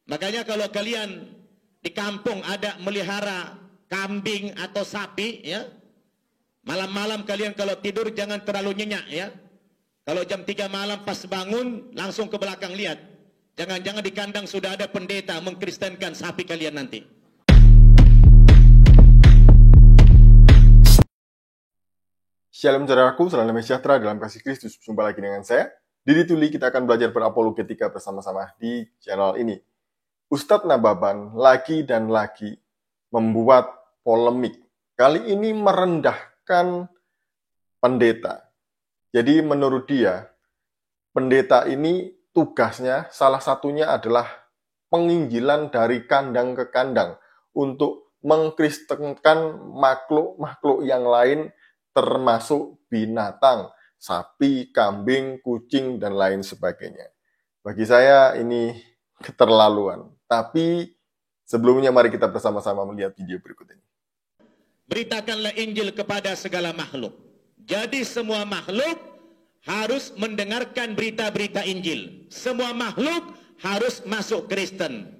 Makanya kalau kalian di kampung ada melihara kambing atau sapi, ya, malam-malam kalian kalau tidur jangan terlalu nyenyak, ya. Kalau jam 3 malam pas bangun langsung ke belakang lihat. Jangan-jangan di kandang sudah ada pendeta mengkristenkan sapi kalian nanti. Shalom saudaraku, salam damai sejahtera dalam kasih Kristus. Jumpa lagi dengan saya, Didi Tuli. Kita akan belajar berapologetika bersama-sama di channel ini. Ustadz Nababan lagi dan lagi membuat polemik. Kali ini merendahkan pendeta. Jadi menurut dia, pendeta ini tugasnya salah satunya adalah penginjilan dari kandang ke kandang untuk mengkristenkan makhluk-makhluk yang lain, termasuk binatang, sapi, kambing, kucing, dan lain sebagainya. Bagi saya ini keterlaluan. Tapi sebelumnya mari kita bersama-sama melihat video berikut ini. Beritakanlah Injil kepada segala makhluk. Jadi semua makhluk harus mendengarkan berita-berita Injil. Semua makhluk harus masuk Kristen.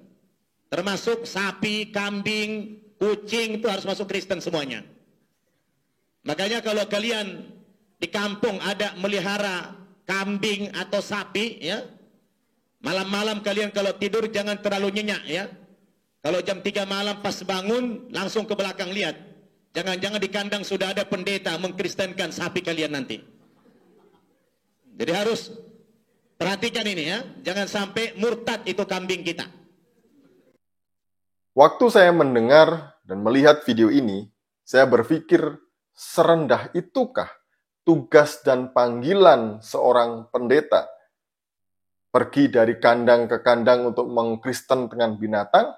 Termasuk sapi, kambing, kucing, itu harus masuk Kristen semuanya. Makanya kalau kalian di kampung ada melihara kambing atau sapi, ya, malam-malam kalian kalau tidur jangan terlalu nyenyak, ya. Kalau jam 3 malam pas bangun langsung ke belakang lihat. Jangan-jangan di kandang sudah ada pendeta mengkristenkan sapi kalian nanti. Jadi harus perhatikan ini, ya. Jangan sampai murtad itu kambing kita. Waktu saya mendengar dan melihat video ini, saya berpikir, serendah itukah tugas dan panggilan seorang pendeta? Pergi dari kandang ke kandang untuk mengkristen dengan binatang?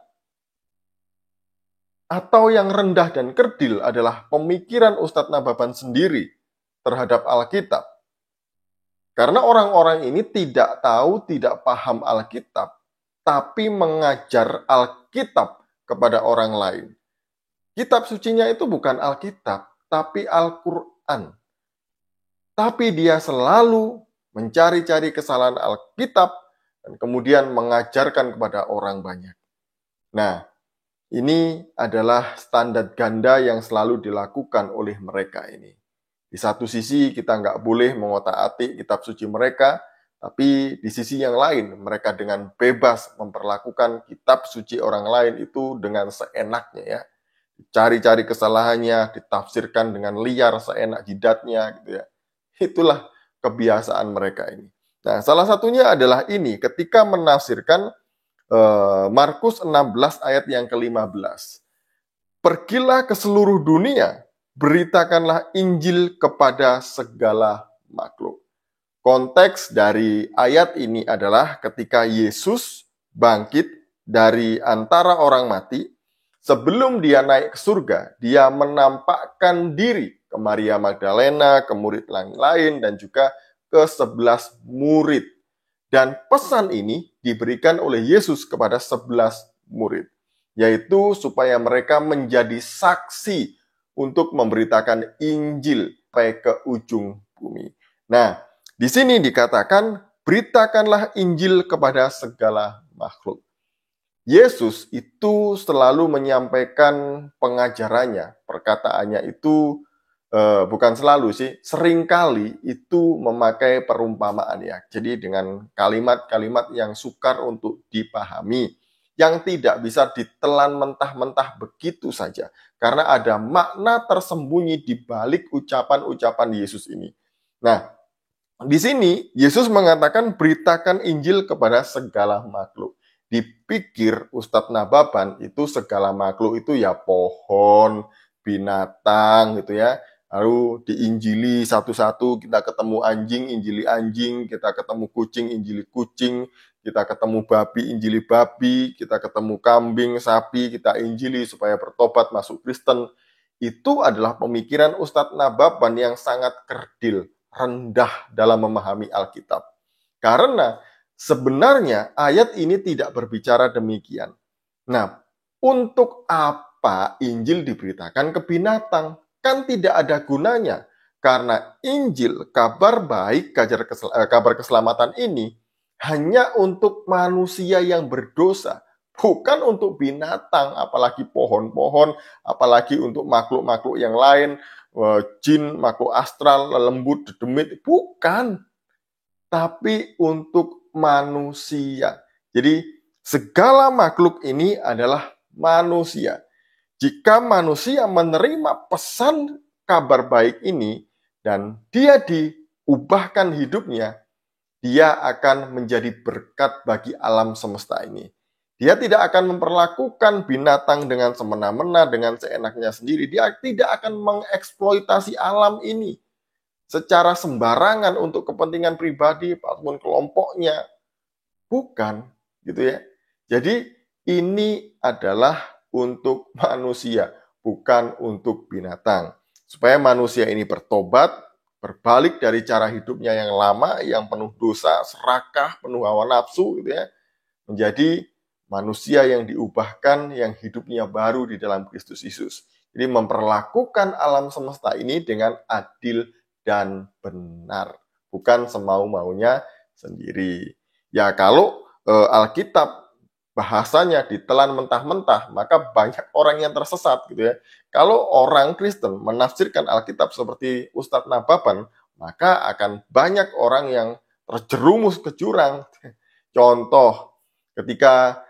Atau yang rendah dan kerdil adalah pemikiran Ustadz Nababan sendiri terhadap Alkitab? Karena orang-orang ini tidak tahu, tidak paham Alkitab, tapi mengajar Alkitab kepada orang lain. Kitab sucinya itu bukan Alkitab, tapi Al-Quran. Tapi dia selalu mencari-cari kesalahan Alkitab dan kemudian mengajarkan kepada orang banyak. Nah, ini adalah standar ganda yang selalu dilakukan oleh mereka ini. Di satu sisi kita nggak boleh mengotak-atik kitab suci mereka, tapi di sisi yang lain mereka dengan bebas memperlakukan kitab suci orang lain itu dengan seenaknya, ya. Cari-cari kesalahannya, ditafsirkan dengan liar seenak jidatnya, gitu ya. Itulah kebiasaan mereka ini. Nah, salah satunya adalah ini, ketika menafsirkan Markus 16 ayat yang ke-15. Pergilah ke seluruh dunia, beritakanlah Injil kepada segala makhluk. Konteks dari ayat ini adalah ketika Yesus bangkit dari antara orang mati. Sebelum dia naik ke surga, dia menampakkan diri ke Maria Magdalena, ke murid lain, dan juga ke 11 murid. Dan pesan ini diberikan oleh Yesus kepada 11 murid, yaitu supaya mereka menjadi saksi untuk memberitakan Injil sampai ke ujung bumi. Nah, di sini dikatakan, beritakanlah Injil kepada segala makhluk. Yesus itu selalu menyampaikan pengajarannya, perkataannya itu bukan selalu sih, seringkali itu memakai perumpamaan, ya. Jadi dengan kalimat-kalimat yang sukar untuk dipahami, yang tidak bisa ditelan mentah-mentah begitu saja, karena ada makna tersembunyi di balik ucapan-ucapan Yesus ini. Nah, di sini Yesus mengatakan beritakan Injil kepada segala makhluk. Dipikir Ustadz Nababan itu segala makhluk itu ya pohon, binatang gitu ya. Lalu diinjili satu-satu, kita ketemu anjing, injili anjing, kita ketemu kucing, injili kucing, kita ketemu babi, injili babi, kita ketemu kambing, sapi, kita injili supaya bertobat masuk Kristen. Itu adalah pemikiran Ustadz Nababan yang sangat kerdil, rendah dalam memahami Alkitab. Karena sebenarnya ayat ini tidak berbicara demikian. Nah, untuk apa Injil diberitakan ke binatang? Kan tidak ada gunanya. Karena Injil, kabar baik, kabar keselamatan ini hanya untuk manusia yang berdosa, bukan untuk binatang, apalagi pohon-pohon, apalagi untuk makhluk-makhluk yang lain, jin, makhluk astral, lembut, dedemit, bukan. Tapi untuk manusia. Jadi segala makhluk ini adalah manusia. Jika manusia menerima pesan kabar baik ini dan dia diubahkan hidupnya, dia akan menjadi berkat bagi alam semesta ini. Dia tidak akan memperlakukan binatang dengan semena-mena, dengan seenaknya sendiri. Dia tidak akan mengeksploitasi alam ini secara sembarangan untuk kepentingan pribadi ataupun kelompoknya. Bukan, gitu ya. Jadi ini adalah untuk manusia, bukan untuk binatang. Supaya manusia ini bertobat, berbalik dari cara hidupnya yang lama, yang penuh dosa, serakah, penuh hawa nafsu, gitu ya, menjadi manusia yang diubahkan, yang hidupnya baru di dalam Kristus Yesus. Jadi memperlakukan alam semesta ini dengan adil dan benar, bukan semau-maunya sendiri. Ya kalau Alkitab bahasanya ditelan mentah-mentah, maka banyak orang yang tersesat gitu ya. Kalau orang Kristen menafsirkan Alkitab seperti Ustadz Nababan, maka akan banyak orang yang terjerumus ke jurang. Contoh, ketika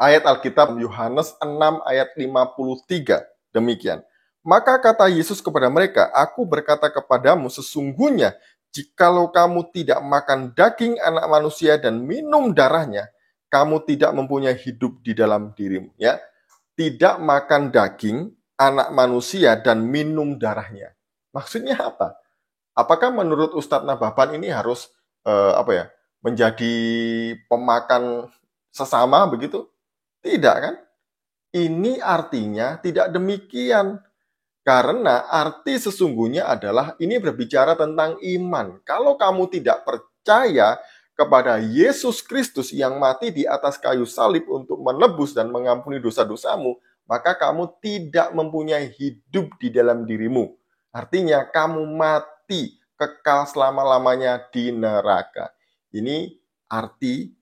ayat Alkitab Yohanes 6 ayat 53, demikian. Maka kata Yesus kepada mereka, aku berkata kepadamu sesungguhnya, jikalau kamu tidak makan daging anak manusia dan minum darahnya, kamu tidak mempunyai hidup di dalam dirimu. Ya, tidak makan daging anak manusia dan minum darahnya. Maksudnya apa? Apakah menurut Ustadz Nababan ini harus menjadi pemakan sesama begitu? Tidak kan? Ini artinya tidak demikian. Karena arti sesungguhnya adalah ini berbicara tentang iman. Kalau kamu tidak percaya kepada Yesus Kristus yang mati di atas kayu salib untuk menebus dan mengampuni dosa-dosamu, maka kamu tidak mempunyai hidup di dalam dirimu. Artinya kamu mati kekal selama-lamanya di neraka. Ini arti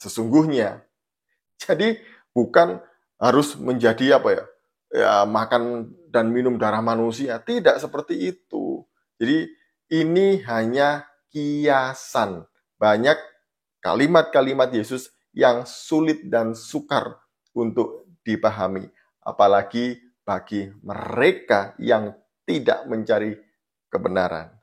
sesungguhnya. Jadi bukan harus menjadi makan dan minum darah manusia. Tidak seperti itu. Jadi ini hanya kiasan. Banyak kalimat-kalimat Yesus yang sulit dan sukar untuk dipahami. Apalagi bagi mereka yang tidak mencari kebenaran.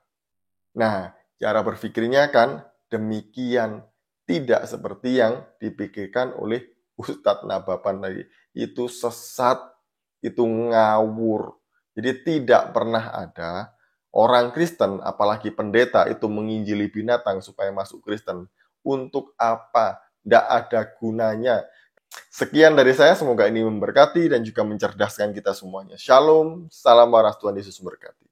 Nah, cara berpikirnya kan demikian. Tidak seperti yang dipikirkan oleh Ustadz Nababan tadi. Itu sesat, itu ngawur. Jadi tidak pernah ada orang Kristen, apalagi pendeta, itu menginjili binatang supaya masuk Kristen. Untuk apa? Tidak ada gunanya. Sekian dari saya, semoga ini memberkati dan juga mencerdaskan kita semuanya. Shalom, salam waras, Tuhan Yesus memberkati.